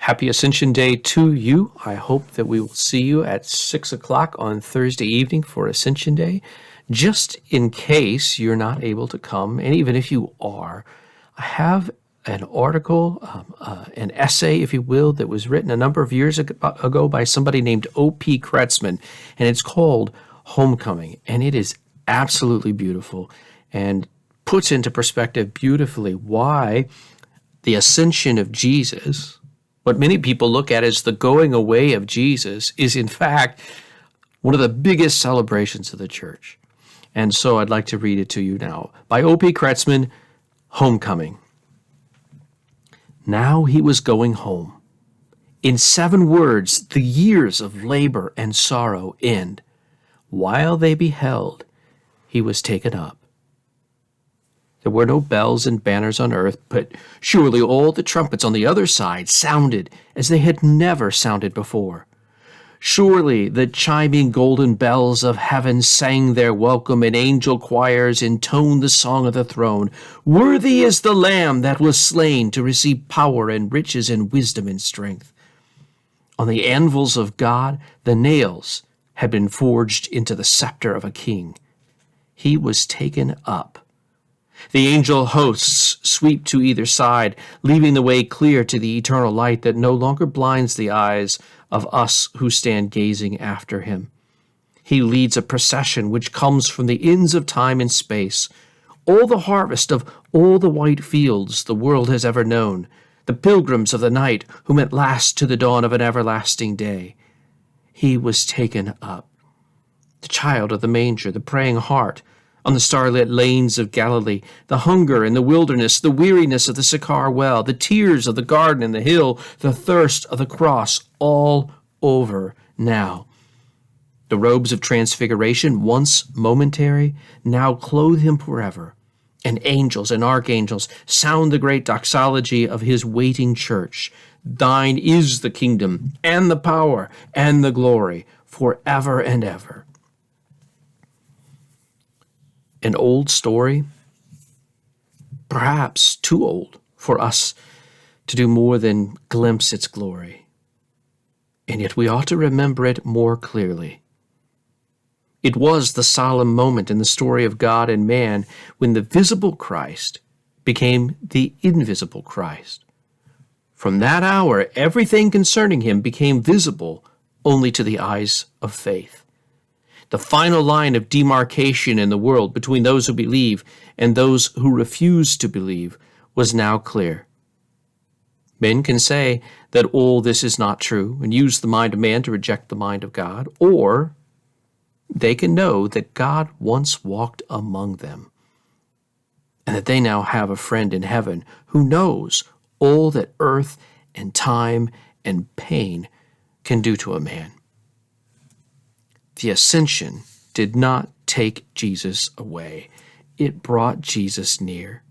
Happy Ascension Day to you. I hope that we will see you at 6 o'clock on Thursday evening for Ascension Day. Just in case you're not able to come, and even if you are, I have an article, an essay, if you will, that was written a number of years ago by somebody named O.P. Kretzmann, and it's called Homecoming, and it is absolutely beautiful and puts into perspective beautifully why the ascension of Jesus, what many people look at as the going away of Jesus, is in fact one of the biggest celebrations of the church. And so I'd like to read it to you now. By O.P. Kretzmann, Homecoming. Now he was going home. In 7 words, the years of labor and sorrow end. While they beheld, he was taken up. There were no bells and banners on earth, but surely all the trumpets on the other side sounded as they had never sounded before. Surely the chiming golden bells of heaven sang their welcome, and angel choirs intoned the song of the throne. Worthy is the Lamb that was slain to receive power and riches and wisdom and strength. On the anvils of God, the nails had been forged into the scepter of a king. He was taken up. The angel hosts sweep to either side, leaving the way clear to the eternal light that no longer blinds the eyes of us who stand gazing after him. He leads a procession which comes from the ends of time and space, all the harvest of all the white fields the world has ever known, the pilgrims of the night who met last to the dawn of an everlasting day. He was taken up. The child of the manger, the praying heart, on the starlit lanes of Galilee, the hunger in the wilderness, the weariness of the Sychar well, the tears of the garden and the hill, the thirst of the cross, all over now. The robes of transfiguration, once momentary, now clothe him forever, and angels and archangels sound the great doxology of his waiting church. Thine is the kingdom, and the power, and the glory, forever and ever. An old story, perhaps too old for us to do more than glimpse its glory. And yet we ought to remember it more clearly. It was the solemn moment in the story of God and man when the visible Christ became the invisible Christ. From that hour, everything concerning him became visible only to the eyes of faith. The final line of demarcation in the world between those who believe and those who refuse to believe was now clear. Men can say that all this is not true and use the mind of man to reject the mind of God, or they can know that God once walked among them and that they now have a friend in heaven who knows all that earth and time and pain can do to a man. The ascension did not take Jesus away. It brought Jesus near.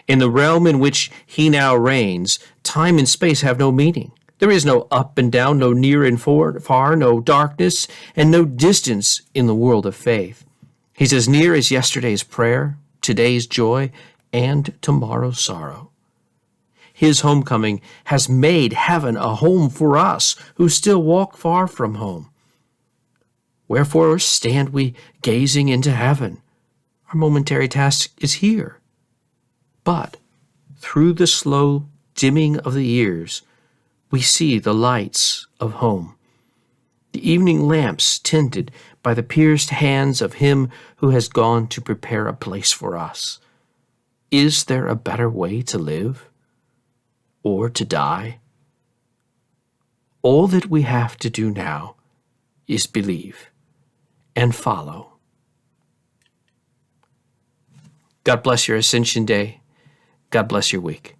In the realm in which he now reigns, time and space have no meaning. There is no up and down, no near and far, no darkness, and no distance in the world of faith. He's as near as yesterday's prayer, today's joy, and tomorrow's sorrow. His homecoming has made heaven a home for us who still walk far from home. Wherefore stand we gazing into heaven? Our momentary task is here. But through the slow dimming of the years, we see the lights of home, the evening lamps tinted by the pierced hands of him who has gone to prepare a place for us. Is there a better way to live or to die? All that we have to do now is believe and follow. God bless your Ascension Day. God bless your week.